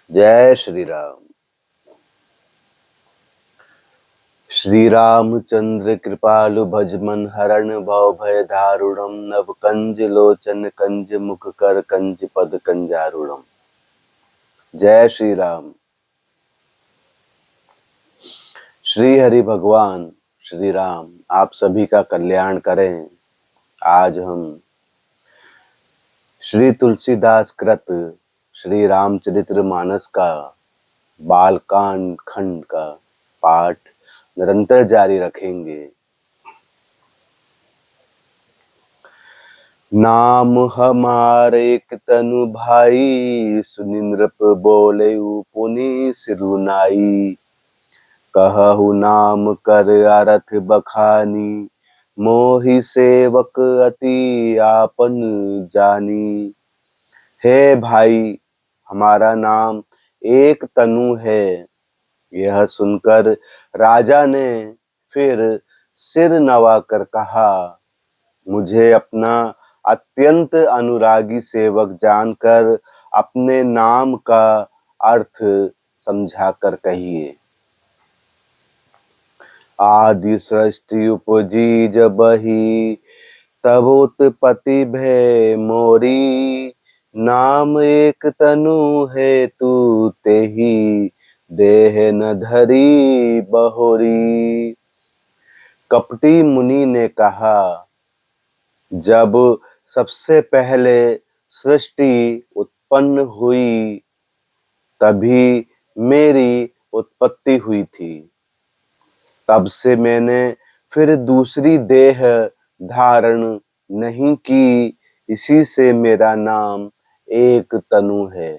जय श्री राम। श्री रामचंद्र कृपालु भजमन हरण भव भय दारुणम नभ कंज लोचन कंज मुख कर कंज पद कंजारुणम। जय श्री राम। श्री हरि भगवान श्री राम आप सभी का कल्याण करें। आज हम श्री तुलसीदास कृत श्री रामचरितमानस का बालकांड खंड का पाठ निरंतर जारी रखेंगे। नाम हमारे एक तनु भाई, सुनि नृप बोले पुनि सिरुनाई। कहु नाम कर अरथ बखानी, मोहि सेवक अति आपन जानी। हे भाई, हमारा नाम एक तनु है। यह सुनकर राजा ने फिर सिर नवाकर कहा, मुझे अपना अत्यंत अनुरागी सेवक जानकर अपने नाम का अर्थ समझाकर कहिए। आदि सृष्टि उपजी जबहि, तब उत्पत्ति भय मोरी। नाम एक तनु है तू तेहि, देह न धरी बहुरी। कपटी मुनि ने कहा, जब सबसे पहले सृष्टि उत्पन्न हुई तभी मेरी उत्पत्ति हुई थी। तब से मैंने फिर दूसरी देह धारण नहीं की, इसी से मेरा नाम एक तनु है।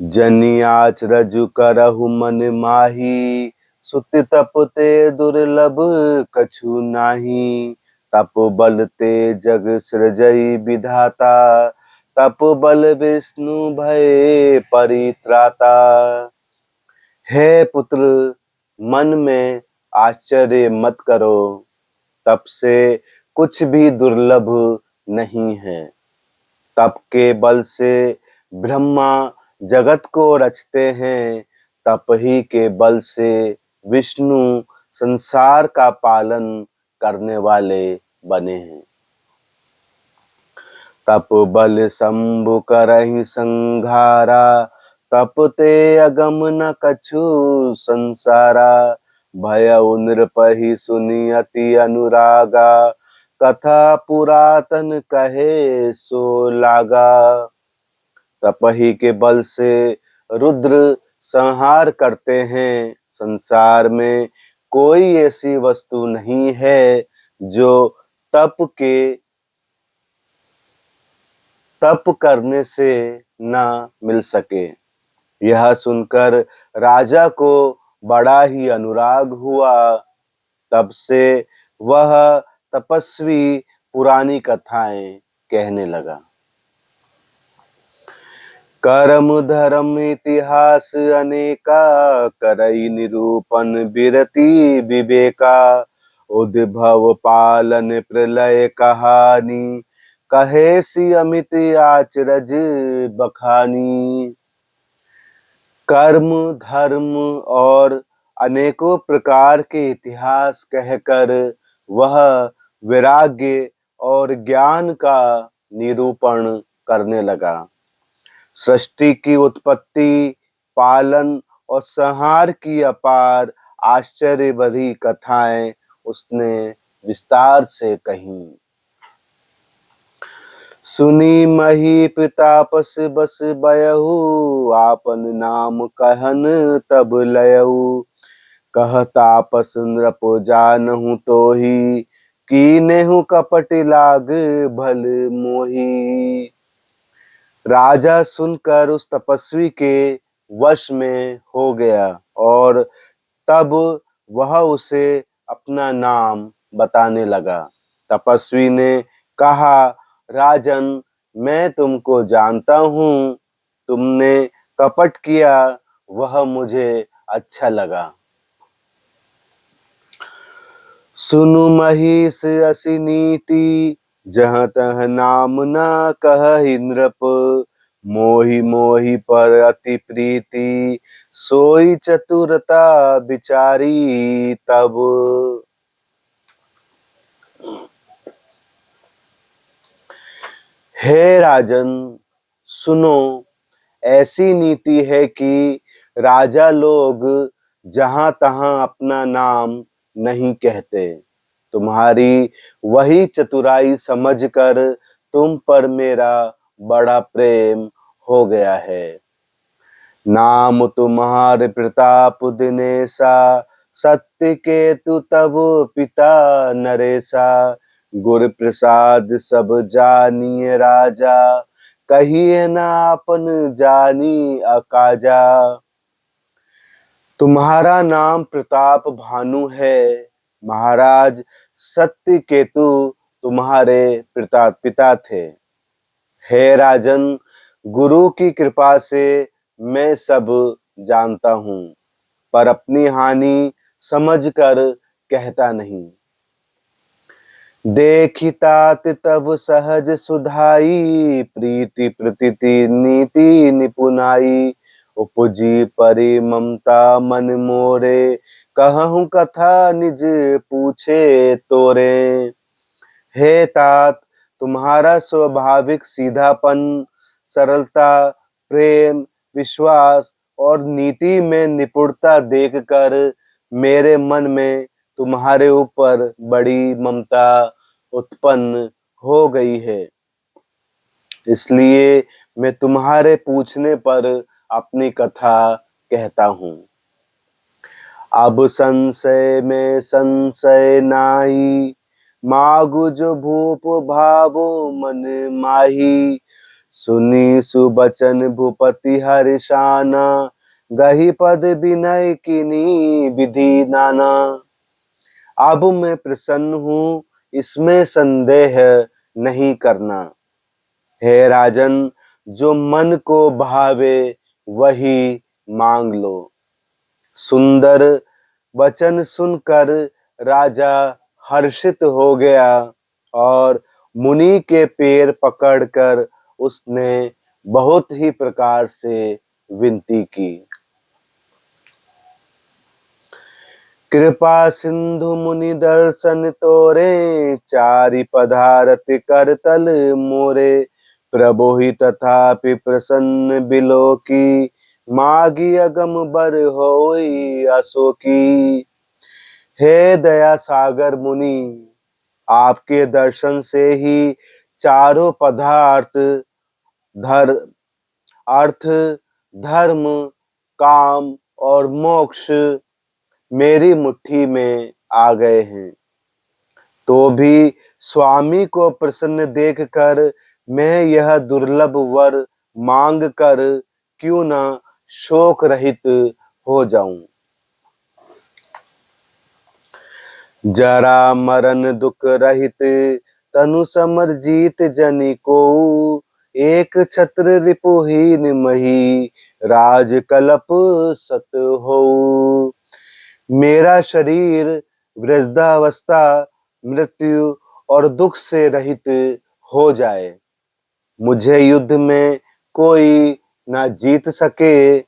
जनियाच रजु करहु मन माही, सुत तप ते दुर्लभ कछु नाही। तप बल ते जग सृजई विधाता, तप बल विष्णु भय परित्राता। हे पुत्र, मन में आश्चर्य मत करो, तप से कुछ भी दुर्लभ नहीं है। तप के बल से ब्रह्मा जगत को रचते हैं, तप ही के बल से विष्णु संसार का पालन करने वाले बने हैं। तप बल शंभु करहि संघारा, तप ते अगम न कछु संसारा। भयउ नृपहि सुनि अति अनुरागा, कथा पुरातन कहे सो लागा। तपहि के बल से रुद्र संहार करते हैं। संसार में कोई ऐसी वस्तु नहीं है जो तप करने से ना मिल सके। यह सुनकर राजा को बड़ा ही अनुराग हुआ। तब से वह तपस्वी पुरानी कथाएं कहने लगा। कर्म धर्म इतिहास अनेका, करई निरूपण बिरति विवेका। उद्भव पालन प्रलय कहानी, कहे सी अमित आचरज बखानी। कर्म धर्म और अनेकों प्रकार के इतिहास कहकर वह वैराग्य और ज्ञान का निरूपण करने लगा। सृष्टि की उत्पत्ति, पालन और संहार की अपार आश्चर्य भरी कथाएं उसने विस्तार से कही। सुनी मही प्रतापस बस बयहु, आपन नाम कहन तब लयहु। कह तापस नृप जानहु तोहि, कीनेहु कपट लाग भल मोही। राजा सुनकर उस तपस्वी के वश में हो गया और तब वह उसे अपना नाम बताने लगा। तपस्वी ने कहा, राजन, मैं तुमको जानता हूँ। तुमने कपट किया, वह मुझे अच्छा लगा। सुनु महिष असी नीति, जहाँ तह नाम ना कहहि नृप। मोहि मोहि पर अति प्रीति, सोई चतुरता बिचारी तब। हे राजन, सुनो, ऐसी नीति है कि राजा लोग जहां तहां अपना नाम नहीं कहते। तुम्हारी वही चतुराई समझकर तुम पर मेरा बड़ा प्रेम हो गया है। नाम तुम्हारे प्रताप दिनेसा, सत्य के तु तब पिता नरेसा। गुर प्रसाद सब जानिए राजा, कहिए न आपन जानी अकाजा। तुम्हारा नाम प्रताप भानु है महाराज, सत्य केतु तुम्हारे पिता थे। हे राजन, गुरु की कृपा से मैं सब जानता हूँ, पर अपनी हानि समझकर कहता नहीं। देखितात तब सहज सुधाई, प्रीति प्रतीति नीति निपुनाई। उपजी परि ममता मन मोरे, कहूँ कथा निज पूछे तोरे। हे तात, तुम्हारा स्वाभाविक सीधापन, सरलता, प्रेम, विश्वास और नीति में निपुणता देखकर मेरे मन में तुम्हारे ऊपर बड़ी ममता उत्पन्न हो गई है। इसलिए मैं तुम्हारे पूछने पर अपनी कथा कहता हूँ। अब संशय में संशय नाई, मागु जो भूप भावो मन माही। सुनी सुबचन भूपति हर्षाना, गही पद विनय किनी विधि नाना। अब मैं प्रसन्न हूँ, इसमें संदेह नहीं करना। हे राजन, जो मन को भावे वही मांग लो। सुंदर वचन सुनकर राजा हर्षित हो गया और मुनि के पैर पकड़कर उसने बहुत ही प्रकार से विनती की। कृपा सिंधु मुनि दर्शन तोरे, चारि पधारत करतल मोरे। प्रभु ही तथापि प्रसन्न बिलो की, मागी अगम बर होई अशोकी। हे दया सागर मुनि, आपके दर्शन से ही चारों पदार्थ धर अर्थ, धर्म, काम और मोक्ष मेरी मुट्ठी में आ गए हैं। तो भी स्वामी को प्रसन्न देखकर मैं यह दुर्लभ वर मांग कर क्यों न शोक रहित हो जाऊं। जरा मरण दुख रहित तनु समर जीत जनि को, एक छत्र रिपुहीन मही राज कलप सत हो। मेरा शरीर वृद्धावस्था, मृत्यु और दुख से रहित हो जाए, मुझे युद्ध में कोई ना जीत सके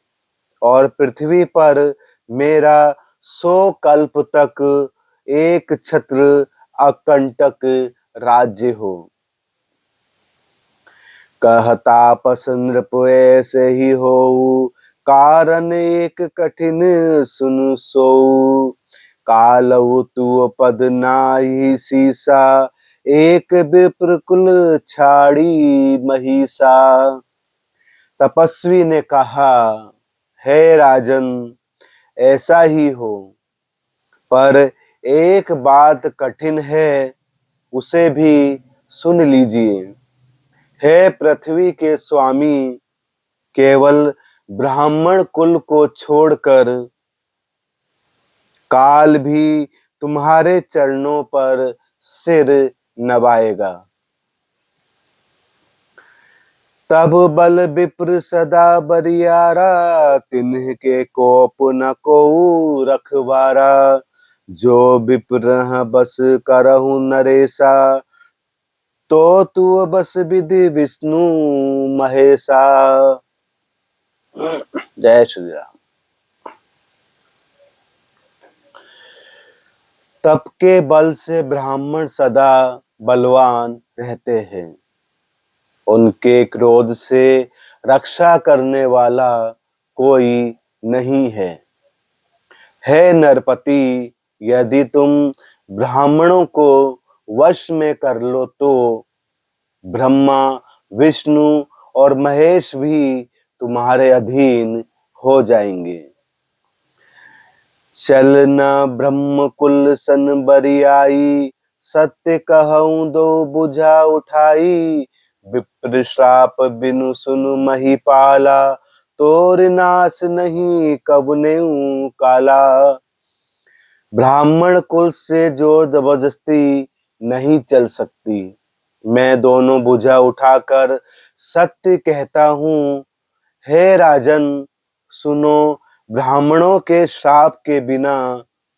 और पृथ्वी पर मेरा 100 कल्प तक एक छत्र अकंटक राज्य हो। कहता पस नृप ऐसे ही हो, कारण एक कठिन सुन सो। कालऊ तू पद नाही सीसा, एक विप्र कुल छाड़ी महिषा। तपस्वी ने कहा, हे राजन, ऐसा ही हो, पर एक बात कठिन है, उसे भी सुन लीजिए। हे पृथ्वी के स्वामी, केवल ब्राह्मण कुल को छोड़कर काल भी तुम्हारे चरणों पर सिर नवाएगा। तब बल विप्र सदा बरियारा, तिन्ह के कोप न को रखवारा। जो विप्र बस करहु नरेसा, तो तू बस विधि विष्णु महेशा। जय श्री राम। तप के बल से ब्राह्मण सदा बलवान रहते हैं। उनके क्रोध से रक्षा करने वाला कोई नहीं है। हे नरपति, यदि तुम ब्राह्मणों को वश में कर लो तो ब्रह्मा, विष्णु और महेश भी तुम्हारे अधीन हो जाएंगे। चलना ब्रह्म कुल सन बरियाई, सत्य कहूं दो बुझा उठाई। विप्र श्राप बिनु सुनु महिपाला, तोर नाश नहीं कबनेऊ काला। ब्राह्मण कुल से जोर जबरदस्ती नहीं चल सकती। मैं दोनों भुजा उठाकर सत्य कहता हूँ। हे राजन, सुनो, ब्राह्मणों के श्राप के बिना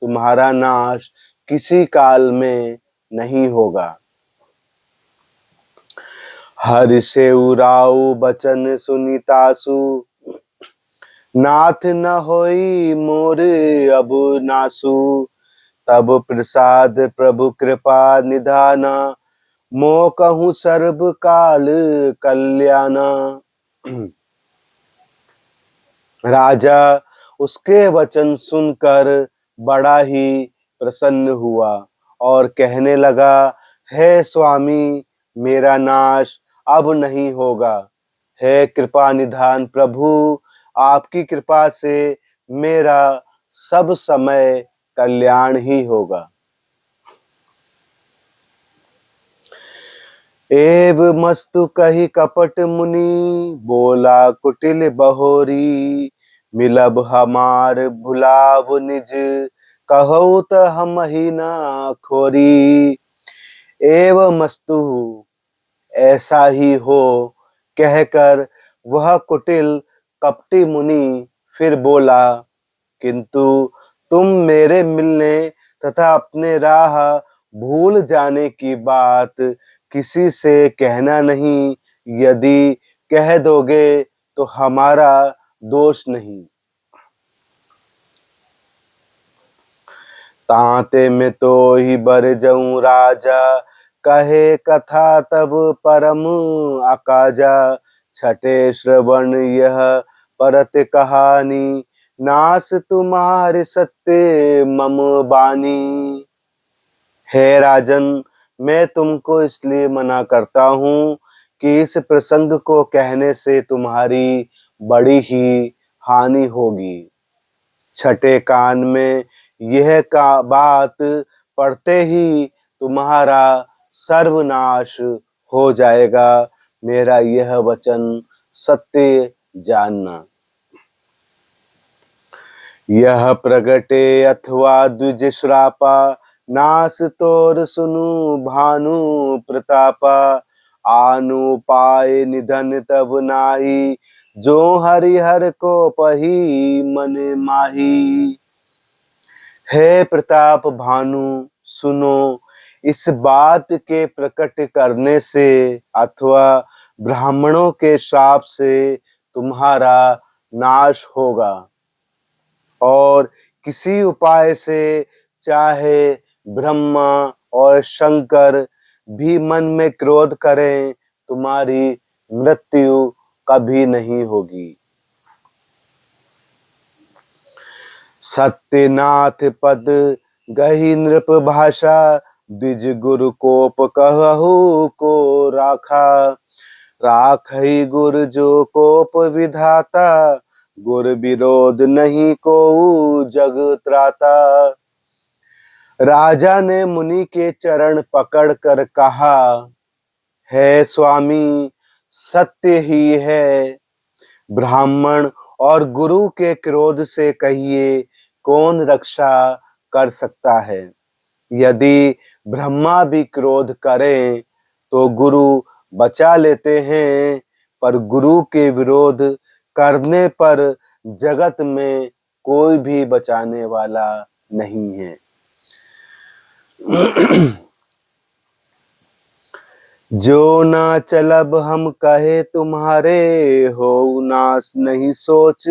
तुम्हारा नाश किसी काल में नहीं होगा। हरि से उराऊ बचन सुनितासु, नाथ न होई मोर अब नासु। तब प्रसाद प्रभु कृपा निधाना, मो कहूँ सर्व काल कल्याणा। राजा उसके वचन सुनकर बड़ा ही प्रसन्न हुआ और कहने लगा, हे स्वामी, मेरा नाश अब नहीं होगा। हे कृपा निधान प्रभु, आपकी कृपा से मेरा सब समय कल्याण ही होगा। एव मस्तु कही कपट मुनि, बोला कुटिल बहोरी। मिलब हमार भुलाव निज, कहो त हम ही ना खोरी। एव मस्तु, ऐसा ही हो, कहकर वह कुटिल कपटी मुनि फिर बोला, किंतु तुम मेरे मिलने तथा अपने राह भूल जाने की बात किसी से कहना नहीं। यदि कह दोगे तो हमारा दोष नहीं। तांते में तो ही बर जाऊं राजा, कहे कथा तब परम अकाजा। छठे श्रवण यह परत कहानी, नास तुम्हारे सत्य मम बानी। हे राजन, मैं तुमको इसलिए मना करता हूँ कि इस प्रसंग को कहने से तुम्हारी बड़ी ही हानि होगी। छठे कान में यह का बात पढ़ते ही तुम्हारा सर्वनाश हो जाएगा। मेरा यह वचन सत्य जानना। यह प्रगटे अथवा द्विज श्रापा, नास तोर सुनु भानु प्रतापा। आनु पाए निधन तब नाही, जो हरिहर को पही मन माही। हे प्रताप भानु, सुनो, इस बात के प्रकट करने से अथवा ब्राह्मणों के श्राप से तुम्हारा नाश होगा। और किसी उपाय से चाहे ब्रह्मा और शंकर भी मन में क्रोध करें, तुम्हारी मृत्यु कभी नहीं होगी। सत्यनाथ पद गही नृप भाषा, द्विज गुरु कोप कहु को राखा। राखई गुर जो कोप विधाता, गुर विरोध नहीं को जग त्राता। राजा ने मुनि के चरण पकड़ कर कहा, है स्वामी, सत्य ही है। ब्राह्मण और गुरु के क्रोध से कहिए कौन रक्षा कर सकता है। यदि ब्रह्मा भी क्रोध करें तो गुरु बचा लेते हैं, पर गुरु के विरोध करने पर जगत में कोई भी बचाने वाला नहीं है। जो ना चलब हम कहे तुम्हारे, हो नास नहीं सोच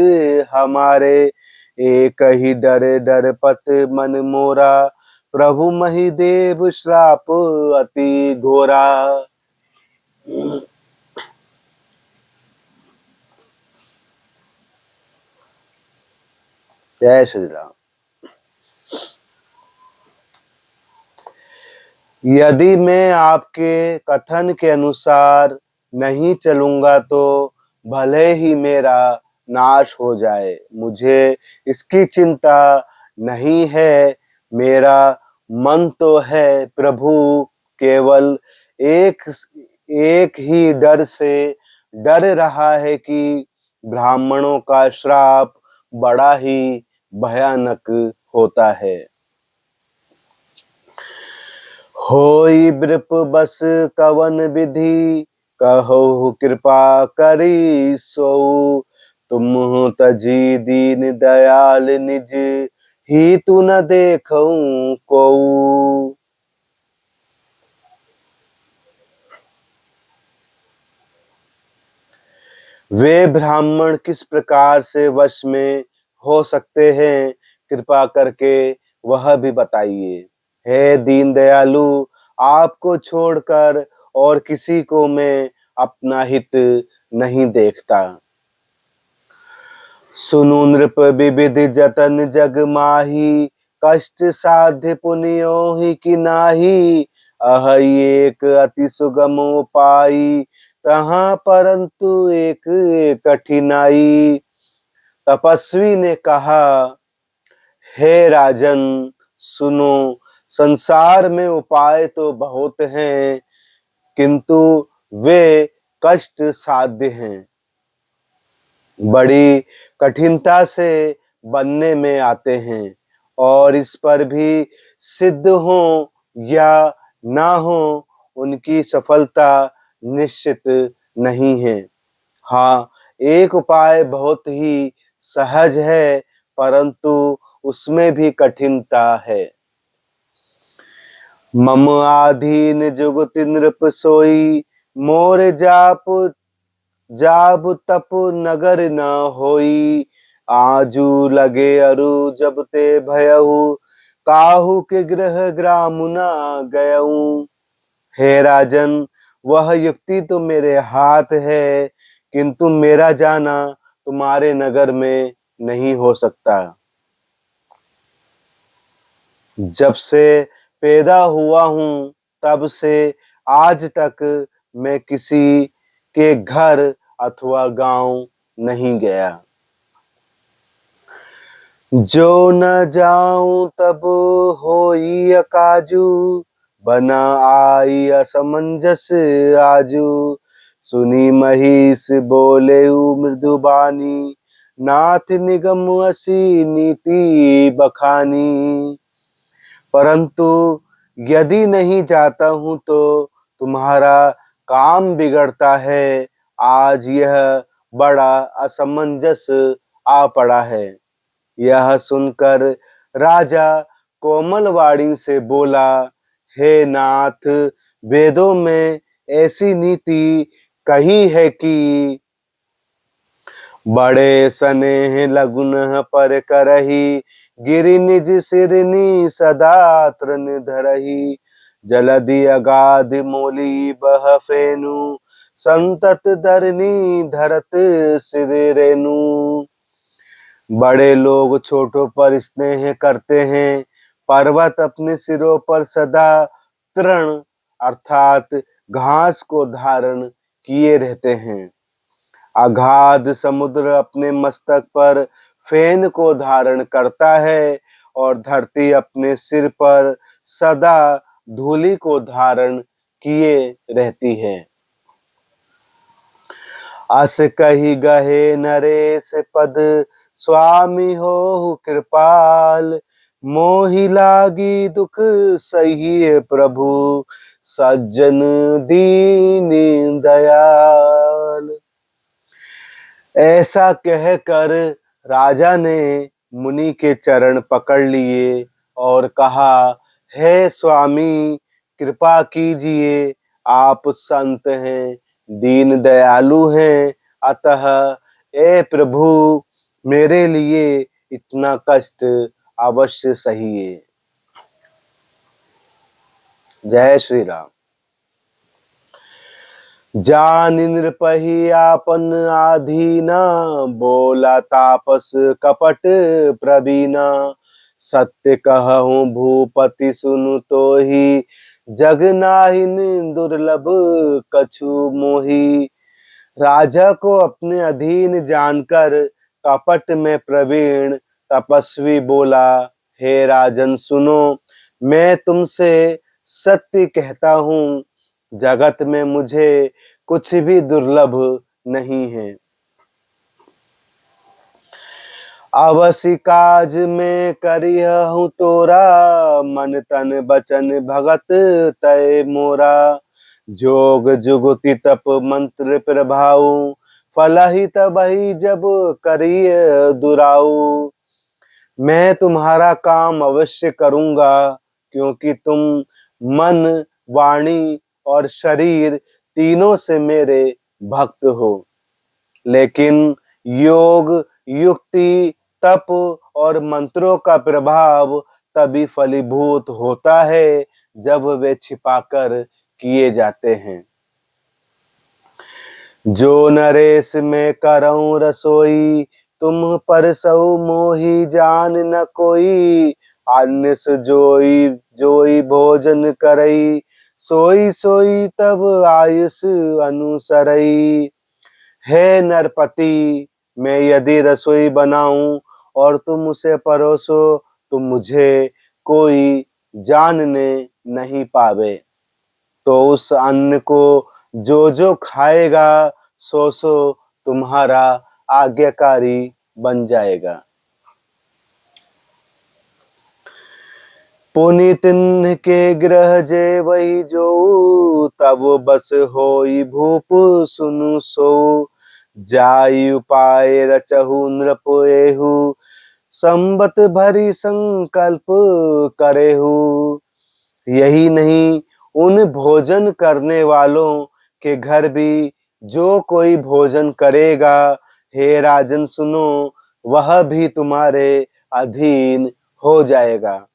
हमारे। एक ही डर डर पत मन मोरा, प्रभु मही देव श्राप अति घोरा। जय श्री राम। यदि मैं आपके कथन के अनुसार नहीं चलूंगा तो भले ही मेरा नाश हो जाए, मुझे इसकी चिंता नहीं है। मेरा मन तो है प्रभु, केवल एक एक ही डर से डर रहा है कि ब्राह्मणों का श्राप बड़ा ही भयानक होता है। होई विप्रप बस कवन विधि, कहो कृपा करी सो। तुम तजी दीन दयाल निज, ही तू न देखऊं को। वे ब्राह्मण किस प्रकार से वश में हो सकते हैं, कृपा करके वह भी बताइए। हे दीन दयालु, आपको छोड़कर और किसी को मैं अपना हित नहीं देखता। सुनु नृप विविध जतन जग माही, कष्ट साध्य पुनियो ही कि नाही। अह एक अति सुगम उपाय, तहाँ परंतु एक कठिनाई। तपस्वी ने कहा, हे राजन सुनो, संसार में उपाय तो बहुत हैं, किंतु वे कष्ट साध्य हैं, बड़ी कठिनता से बनने में आते हैं, और इस पर भी सिद्ध हो या ना हो उनकी सफलता निश्चित नहीं है। हाँ, एक उपाय बहुत ही सहज है, परंतु उसमें भी कठिनता है। मम आधीन जुगति नृप सोई, मोर जाप जाब तप नगर न होई। आजू लगे अरु जब ते भयहु, काहू के गृह ग्राम न गयऊ। हे राजन, वह युक्ति तो मेरे हाथ है, किंतु मेरा जाना तुम्हारे नगर में नहीं हो सकता। जब से पैदा हुआ हूँ तब से आज तक मैं किसी के घर अथवा गांव नहीं गया। जो न जाऊं तब होई अकाजू, बना आई असमंजस आजू। सुनी महिष बोले मृदुबानी, नाथ निगम असी नीति बखानी। परंतु यदि नहीं जाता हूं तो तुम्हारा काम बिगड़ता है। आज यह बड़ा असमंजस आ पड़ा है। यह सुनकर राजा कोमल वाणी से बोला, हे नाथ, वेदों में ऐसी नीति कही है कि बड़े स्नेह लगुन पर करही, गिरि निज सिरनी सदा तृण धरही। जलधि अगाध मोली बह फेनु, संतत धरनी धरत सिर रेनु। बड़े लोग छोटों पर स्नेह करते हैं, पर्वत अपने सिरों पर सदा तृण अर्थात घास को धारण किए रहते हैं। अगाध समुद्र अपने मस्तक पर फेन को धारण करता है, और धरती अपने सिर पर सदा धूलि को धारण किए रहती है। अस कही गहे नरेश पद, स्वामी हो कृपाल। मोहि लागी दुख सही प्रभु, सज्जन दीन दयाल। ऐसा कहकर राजा ने मुनि के चरण पकड़ लिए और कहा, हे स्वामी, कृपा कीजिए, आप संत हैं, दीन दयालु हैं, अतः ए प्रभु मेरे लिए इतना कष्ट अवश्य सहिए। जय श्री राम। जान नृपहि आपन आधीना, बोला तापस कपट प्रवीणा। सत्य कहूँ भूपति सुनु तो ही, जग नाहिन दुर्लभ कछु मोही। राजा को अपने अधीन जानकर कपट में प्रवीण तपस्वी बोला, हे राजन सुनो, मैं तुमसे सत्य कहता हूँ, जगत में मुझे कुछ भी दुर्लभ नहीं है। अवश्य काज में करिहूँ तोरा, मन तन बचन भगत तय मोरा। जोग जुगति तप मंत्र प्रभाऊ, फलहि तबहि जब करिय दुराऊ। मैं तुम्हारा काम अवश्य करूंगा, क्योंकि तुम मन, वाणी और शरीर तीनों से मेरे भक्त हो। लेकिन योग, युक्ति, तप और मंत्रों का प्रभाव तभी फलीभूत होता है जब वे छिपाकर किए जाते हैं। जो नरेश में करऊं रसोई, तुम परसऊ मोहि जान न कोई। अन्य जोई जोई भोजन करई, सोई सोई तब आयुष अनुसरई। हे नरपति, मैं यदि रसोई बनाऊं और तुम उसे परोसो तो मुझे कोई जानने नहीं पावे। तो उस अन्न को जो जो खाएगा सो सो तुम्हारा आज्ञाकारी बन जाएगा। पुनि तिन्ह के ग्रह जे वही जो, तब बस होई भूप सुनु सो। जाई उपाय रचहु नृप एहु, संबत भरी संकल्प करेहु। यही नहीं, उन भोजन करने वालों के घर भी जो कोई भोजन करेगा, हे राजन सुनो, वह भी तुम्हारे अधीन हो जाएगा।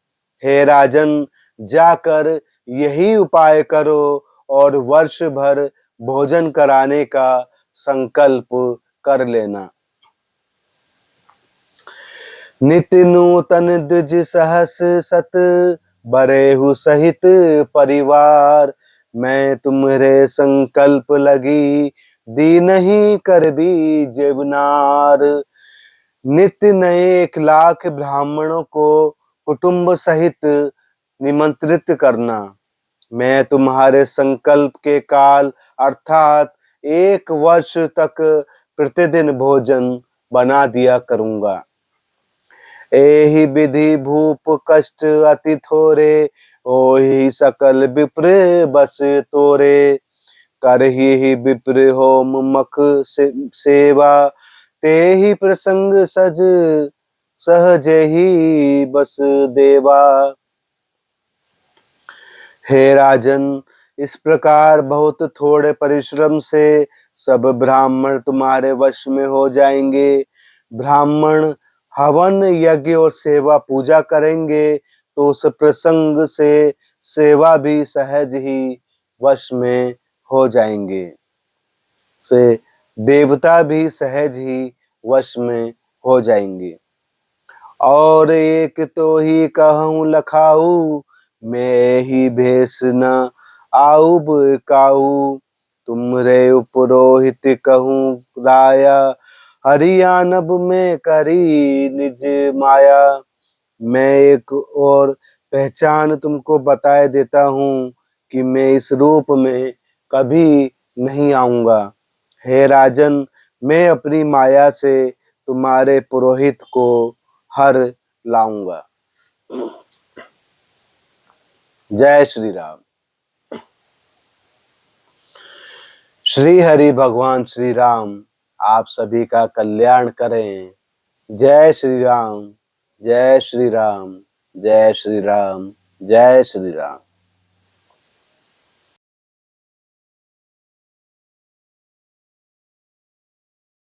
हे राजन, जाकर यही उपाय करो और वर्ष भर भोजन कराने का संकल्प कर लेना। नित्य नूतन द्विज सहस सत, बरेहु सहित परिवार। मैं तुम्हारे संकल्प लगी, दीनहि कर भी जेवनार। नित्य नए 1,00,000 ब्राह्मणों को कुटुंब सहित निमंत्रित करना। मैं तुम्हारे संकल्प के काल अर्थात 1 वर्ष तक प्रतिदिन भोजन बना दिया करूंगा। एहि विधि भूप कष्ट अति थोरे, ओहि सकल विप्र बस तोरे। करहि विप्र होम मख सेवा, तेहि प्रसंग सज सहजे ही बस देवा। हे राजन, इस प्रकार बहुत थोड़े परिश्रम से सब ब्राह्मण तुम्हारे वश में हो जाएंगे। ब्राह्मण हवन यज्ञ और सेवा पूजा करेंगे तो उस प्रसंग से सेवा भी सहज ही वश में हो जाएंगे, से देवता भी सहज ही वश में हो जाएंगे। और एक तो ही कहूँ लखाऊ, मैं ही भेष न आऊब काऊ। तुमरे उपरोहित कहूँ राया, हरियाणब में करी निज माया। मैं एक और पहचान तुमको बताए देता हूँ कि मैं इस रूप में कभी नहीं आऊंगा। हे राजन, मैं अपनी माया से तुम्हारे पुरोहित को हर लाऊंगा। जय श्री राम। श्री हरि भगवान श्री राम आप सभी का कल्याण करें। जय श्री राम, जय श्री राम, जय श्री राम, जय श्री राम।